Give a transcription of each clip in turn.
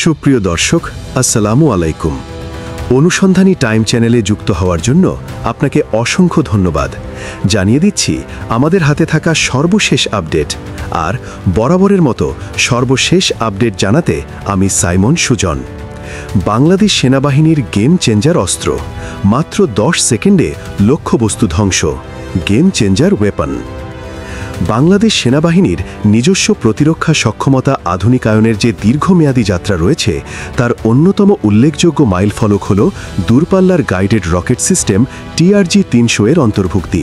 সুপ্রিয় দর্শক, আসসালামু আলাইকুম। অনুসন্ধানী টাইম চ্যানেলে যুক্ত হওয়ার জন্য আপনাকে অসংখ্য ধন্যবাদ। জানিয়ে দিচ্ছি আমাদের হাতে থাকা সর্বশেষ আপডেট। আর বরাবরের মতো সর্বশেষ আপডেট জানাতে আমি সাইমন সুজন। বাংলাদেশ সেনাবাহিনীর গেম চেঞ্জার অস্ত্র, মাত্র 10 সেকেন্ডে লক্ষ্যবস্তু ধ্বংস। Game changer weapon. বাংলাদেশ সেনাবাহিনীর নিজস্ব প্রতিরক্ষা সক্ষমতা আধুনিকায়নের যে দীর্ঘমেয়াদী যাত্রা রয়েছে, তার অন্যতম উল্লেখযোগ্য মাইলফলক হল দূরপাল্লার গাইডেড রকেট সিস্টেম TRG-300 এর অন্তর্ভুক্তি।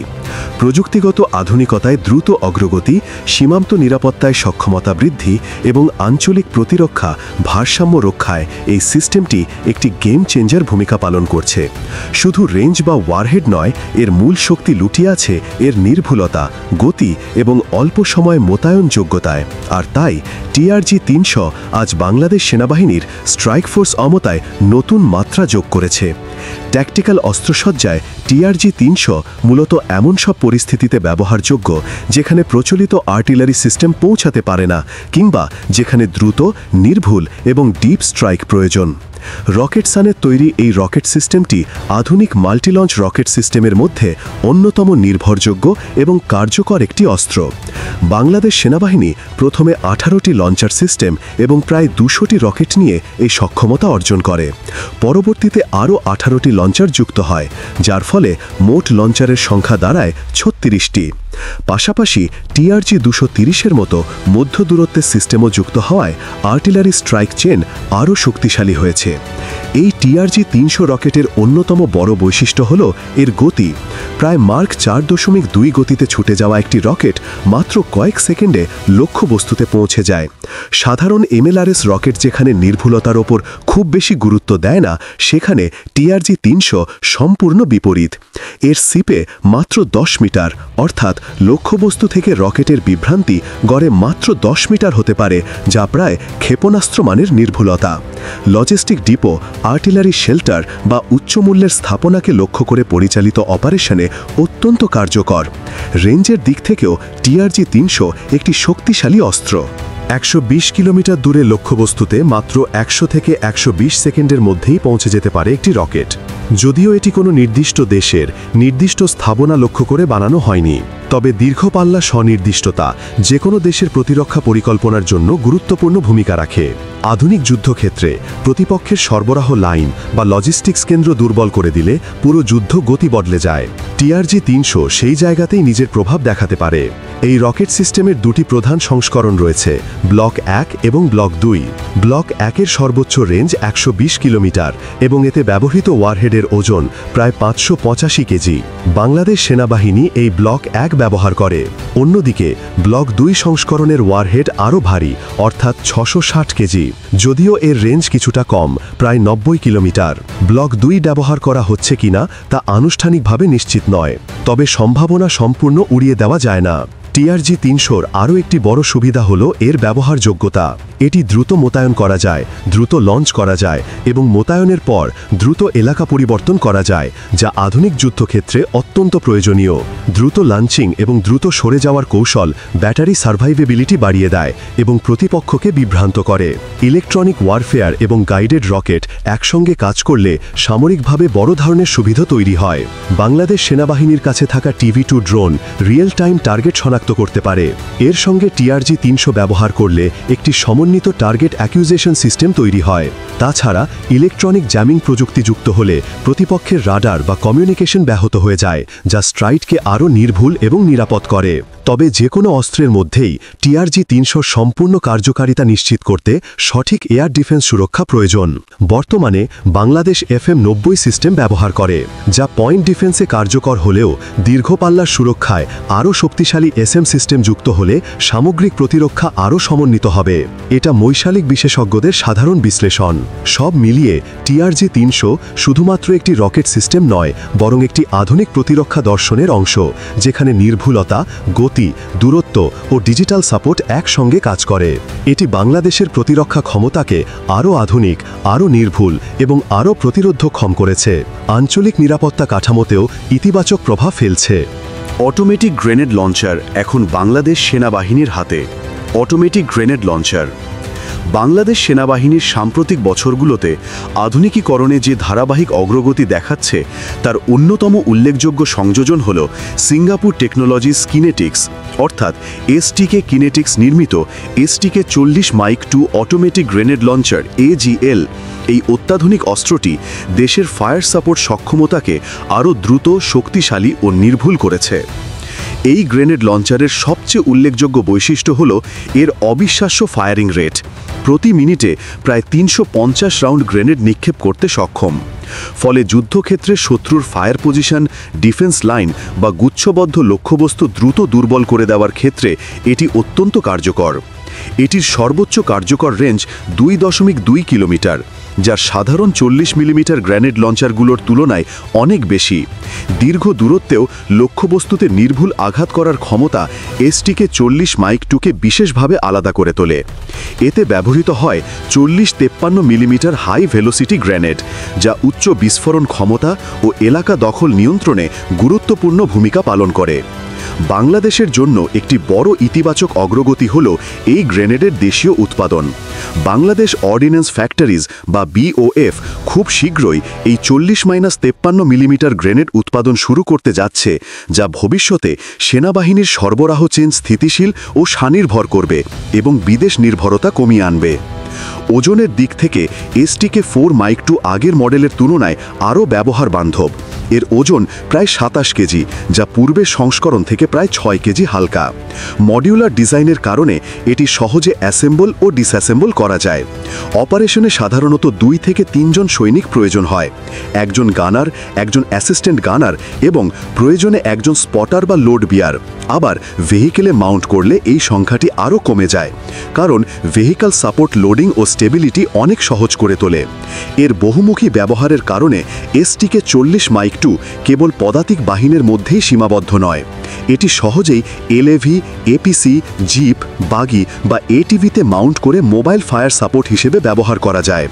প্রযুক্তিগত আধুনিকতায় দ্রুত অগ্রগতি, সীমান্ত নিরাপত্তায় সক্ষমতা বৃদ্ধি এবং আঞ্চলিক প্রতিরক্ষা ভারসাম্য রক্ষায় এই সিস্টেমটি একটি গেম চেঞ্জার ভূমিকা পালন করছে। শুধু রেঞ্জ বা ওয়ারহেড নয়, এর মূল শক্তি লুটিয়ে আছে এর নির্ভুলতা, গতি এবং অল্প সময় মোতায়েন যোগ্যতায়। আর তাই TRG-300 আজ বাংলাদেশ সেনাবাহিনীর স্ট্রাইক ফোর্স অমতায় নতুন মাত্রা যোগ করেছে। ট্যাকটিক্যাল অস্ত্রসজ্জায় TRG-300 মূলত এমন সব পরিস্থিতিতে ব্যবহারযোগ্য যেখানে প্রচলিত আর্টিলারি সিস্টেম পৌঁছাতে পারে না, কিংবা যেখানে দ্রুত, নির্ভুল এবং ডিপ স্ট্রাইক প্রয়োজন। রকেটসানের তৈরি এই রকেট সিস্টেমটি আধুনিক মাল্টিলঞ্চ রকেট সিস্টেমের মধ্যে অন্যতম নির্ভরযোগ্য এবং কার্যকর একটি অস্ত্র। বাংলাদেশ সেনাবাহিনী প্রথমে 18টি লঞ্চার সিস্টেম এবং প্রায় 200টি রকেট নিয়ে এই সক্ষমতা অর্জন করে। পরবর্তীতে আরও 18টি লঞ্চার যুক্ত হয়, যার ফলে মোট লঞ্চারের সংখ্যা দাঁড়ায় 36টি। পাশাপাশি TRG-230-এর মতো মধ্য দূরত্বের সিস্টেমও যুক্ত হওয়ায় আর্টিলারি স্ট্রাইক চেন আরও শক্তিশালী হয়েছে। এই TRG-300 রকেটের অন্যতম বড় বৈশিষ্ট্য হল এর গতি। প্রায় মার্ক 4.2 গতিতে ছুটে যাওয়া একটি রকেট মাত্র কয়েক সেকেন্ডে লক্ষ্যবস্তুতে পৌঁছে যায়। সাধারণ MLRS রকেট যেখানে নির্ভুলতার ওপর খুব বেশি গুরুত্ব দেয় না, সেখানে TRG-300 সম্পূর্ণ বিপরীত। এর সিপে মাত্র 10 মিটার, অর্থাৎ লক্ষ্যবস্তু থেকে রকেটের বিভ্রান্তি গড়ে মাত্র 10 মিটার হতে পারে, যা প্রায় ক্ষেপণাস্ত্র মানের নির্ভুলতা। লজিস্টিক ডিপো, আর্টিলারি শেল্টার বা উচ্চমূল্যের স্থাপনাকে লক্ষ্য করে পরিচালিত অপারেশনে অত্যন্ত কার্যকর। রেঞ্জের দিক থেকেও TRG-300 একটি শক্তিশালী অস্ত্র। 120 কিলোমিটার দূরে লক্ষ্যবস্তুতে মাত্র 100 থেকে 120 সেকেন্ডের মধ্যেই পৌঁছে যেতে পারে একটি রকেট। যদিও এটি কোনো নির্দিষ্ট দেশের নির্দিষ্ট স্থাপনা লক্ষ্য করে বানানো হয়নি, তবে দীর্ঘপাল্লা স্বনির্দিষ্টতা যে কোনো দেশের প্রতিরক্ষা পরিকল্পনার জন্য গুরুত্বপূর্ণ ভূমিকা রাখে। আধুনিক যুদ্ধক্ষেত্রে প্রতিপক্ষের সরবরাহ লাইন বা লজিস্টিক্স কেন্দ্র দুর্বল করে দিলে পুরো যুদ্ধ গতি বদলে যায়। TRG-300 সেই জায়গাতেই নিজের প্রভাব দেখাতে পারে। এই রকেট সিস্টেমের দুটি প্রধান সংস্করণ রয়েছে, ব্লক 1 এবং ব্লক 2। ব্লক 1-এর সর্বোচ্চ রেঞ্জ 120 কিলোমিটার এবং এতে ব্যবহৃত ওয়ারহেডের ওজন প্রায় 585 কেজি। বাংলাদেশ সেনাবাহিনী এই ব্লক 1 ব্যবহার করে। অন্যদিকে ব্লক 2 সংস্করণের ওয়ারহেড আরও ভারী, অর্থাৎ 660 কেজি। যদিও এর রেঞ্জ কিছুটা কম, প্রায় 90 কিলোমিটার। ব্লক 2 ব্যবহার করা হচ্ছে কিনা তা আনুষ্ঠানিকভাবে নিশ্চিত নয়, তবে সম্ভাবনা সম্পূর্ণ উড়িয়ে দেওয়া যায় না। TRG-300-র আরও একটি বড় সুবিধা হল এর ব্যবহারযোগ্যতা। এটি দ্রুত মোতায়েন করা যায়, দ্রুত লঞ্চ করা যায় এবং মোতায়েনের পর দ্রুত এলাকা পরিবর্তন করা যায়, যা আধুনিক যুদ্ধক্ষেত্রে অত্যন্ত প্রয়োজনীয়। দ্রুত লঞ্চিং এবং দ্রুত সরে যাওয়ার কৌশল ব্যাটারি সার্ভাইভেবিলিটি বাড়িয়ে দেয় এবং প্রতিপক্ষকে বিভ্রান্ত করে। ইলেকট্রনিক ওয়ারফেয়ার এবং গাইডেড রকেট একসঙ্গে কাজ করলে সামরিকভাবে বড় ধরনের সুবিধা তৈরি হয়। বাংলাদেশ সেনাবাহিনীর কাছে থাকা TV-2 drone real time target শনাক্ত করতে পারে। এর সঙ্গে TRG-300 ব্যবহার করলে একটি সমন্বিত টার্গেট অ্যাকিউজেশন সিস্টেম তৈরি হয়। তাছাড়া ইলেকট্রনিক জ্যামিং প্রযুক্তি যুক্ত হলে প্রতিপক্ষের রাডার বা কমিউনিকেশন ব্যাহত হয়ে যায়, যা স্ট্রাইককে আরও নির্ভুল এবং নিরাপদ করে। তবে যে কোনো অস্ত্রের মধ্যেই TRG-300 সম্পূর্ণ কার্যকারিতা নিশ্চিত করতে সঠিক এয়ার ডিফেন্স সুরক্ষা প্রয়োজন। বর্তমানে বাংলাদেশ FM-90 সিস্টেম ব্যবহার করে, যা পয়েন্ট ডিফেন্সে কার্যকর হলেও দীর্ঘপাল্লার সুরক্ষায় আরও শক্তিশালী SM সিস্টেম যুক্ত হলে সামগ্রিক প্রতিরক্ষা আরও সমন্বিত হবে। এটা বৈশালিক বিশেষজ্ঞদের সাধারণ বিশ্লেষণ। সব মিলিয়ে TRG-300 শুধুমাত্র একটি রকেট সিস্টেম নয়, বরং একটি আধুনিক প্রতিরক্ষা দর্শনের অংশ, যেখানে নির্ভুলতা, গতি, দূরত্ব ও ডিজিটাল সাপোর্ট একসঙ্গে কাজ করে। এটি বাংলাদেশের প্রতিরক্ষা ক্ষমতাকে আরও আধুনিক, আরও নির্ভুল এবং আরও প্রতিরোধক্ষম করেছে। আঞ্চলিক নিরাপত্তা কাঠামোতেও ইতিবাচক প্রভাব ফেলছে। অটোমেটিক গ্রেনেড লঞ্চার এখন বাংলাদেশ সেনাবাহিনীর হাতে। অটোমেটিক গ্রেনেড লঞ্চার বাংলাদেশ সেনাবাহিনীর সাম্প্রতিক বছরগুলোতে আধুনিকীকরণে যে ধারাবাহিক অগ্রগতি দেখাচ্ছে তার অন্যতম উল্লেখযোগ্য সংযোজন হল সিঙ্গাপুর টেকনোলজিস কিনেটিক্স অর্থাৎ এসটিকে কিনেটিক্স নির্মিত STK 40 mike 2 automatic grenade launcher AGL। এই অত্যাধুনিক অস্ত্রটি দেশের ফায়ার সাপোর্ট সক্ষমতাকে আরও দ্রুত, শক্তিশালী ও নির্ভুল করেছে। এই গ্রেনেড লঞ্চারের সবচেয়ে উল্লেখযোগ্য বৈশিষ্ট্য হল এর অবিশ্বাস্য ফায়ারিং রেট। প্রতি মিনিটে প্রায় 350 রাউন্ড গ্রেনেড নিক্ষেপ করতে সক্ষম। ফলে যুদ্ধক্ষেত্রে শত্রুর ফায়ার পজিশন, ডিফেন্স লাইন বা গুচ্ছবদ্ধ লক্ষ্যবস্তু দ্রুত দুর্বল করে দেওয়ার ক্ষেত্রে এটি অত্যন্ত কার্যকর। এটির সর্বোচ্চ কার্যকর রেঞ্জ 2.2 কিলোমিটার, যা সাধারণ 40 মিলিমিটার গ্রেনেড লঞ্চারগুলোর তুলনায় অনেক বেশি। দীর্ঘ দূরত্বেও লক্ষ্যবস্তুতে নির্ভুল আঘাত করার ক্ষমতা এসটিকে 40 মাইক 2কে বিশেষভাবে আলাদা করে তোলে। এতে ব্যবহৃত হয় 40-53 মিলিমিটার হাই ভেলোসিটি গ্রেনেড, যা উচ্চ বিস্ফোরণ ক্ষমতা ও এলাকা দখল নিয়ন্ত্রণে গুরুত্বপূর্ণ ভূমিকা পালন করে। বাংলাদেশের জন্য একটি বড় ইতিবাচক অগ্রগতি হল এই গ্রেনেডের দেশীয় উৎপাদন। বাংলাদেশ অর্ডিন্যান্স ফ্যাক্টরিজ বা BOF খুব শীঘ্রই এই 40-53 মিলিমিটার গ্রেনেড উৎপাদন শুরু করতে যাচ্ছে, যা ভবিষ্যতে সেনাবাহিনীর সরবরাহ চেইন স্থিতিশীল ও স্বনির্ভর করবে এবং বিদেশ নির্ভরতা কমিয়ে আনবে। ওজনের দিক থেকে এসটিকে 4 মাইক 2 আগের মডেলের তুলনায় আরও ব্যবহার বান্ধব। এর ওজন প্রায় 27 কেজি, যা পূর্বের সংস্করণ থেকে প্রায় 6 কেজি হালকা। মডিউলার ডিজাইনের কারণে এটি সহজে অ্যাসেম্বল ও ডিসঅ্যাসেম্বল করা যায়। অপারেশনে সাধারণত 2 থেকে 3 জন সৈনিক প্রয়োজন হয়, একজন গানার, একজন অ্যাসিস্ট্যান্ট গানার এবং প্রয়োজনে একজন স্পটার বা লোড বিয়ার। আবার ভেহিকেলে মাউন্ট করলে এই সংখ্যাটি আরও কমে যায়, কারণ ভেহিক্যাল সাপোর্ট লোডিং ও স্টেবিলিটি অনেক সহজ করে তোলে। এর বহুমুখী ব্যবহারের কারণে এসটিকে 40 মাইক 2 কেবল পদাতিক বাহিনীর মধ্যেই সীমাবদ্ধ নয়। এটি সহজেই LAV, APC, জিপ, বাগি বা ATVতে মাউন্ট করে মোবাইল ফায়ার সাপোর্ট হিসেবে ব্যবহার করা যায়।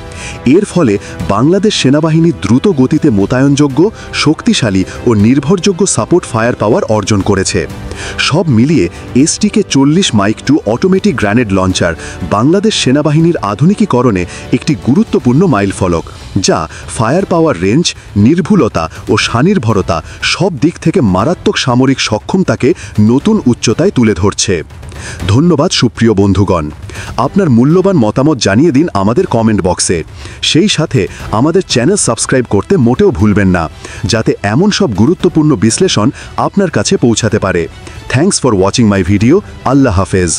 এর ফলে বাংলাদেশ সেনাবাহিনী দ্রুত গতিতে মোতায়েনযোগ্য, শক্তিশালী ও নির্ভরযোগ্য সাপোর্ট ফায়ার পাওয়ার অর্জন করেছে। সব মিলিয়ে STK 40 mike 2 automatic grenade launcher বাংলাদেশ সেনাবাহিনীর আধুনিকীকরণে একটি গুরুত্বপূর্ণ মাইলফলক, যা ফায়ার পাওয়ার রেঞ্জ, নির্ভুলতা ও স্বনির্ভরতা সব দিক থেকে মারাত্মক সামরিক সক্ষমতাকে নতুন উচ্চতায় তুলে ধরছে। ধন্যবাদ সুপ্রিয় বন্ধুগণ। আপনার মূল্যবান মতামত জানিয়ে দিন আমাদের কমেন্ট বক্সে। সেই সাথে আমাদের চ্যানেল সাবস্ক্রাইব করতে মোটেও ভুলবেন না, যাতে এমন সব গুরুত্বপূর্ণ বিশ্লেষণ আপনার কাছে পৌঁছাতে পারে। Thanks for watching my video. আল্লাহ হাফেজ।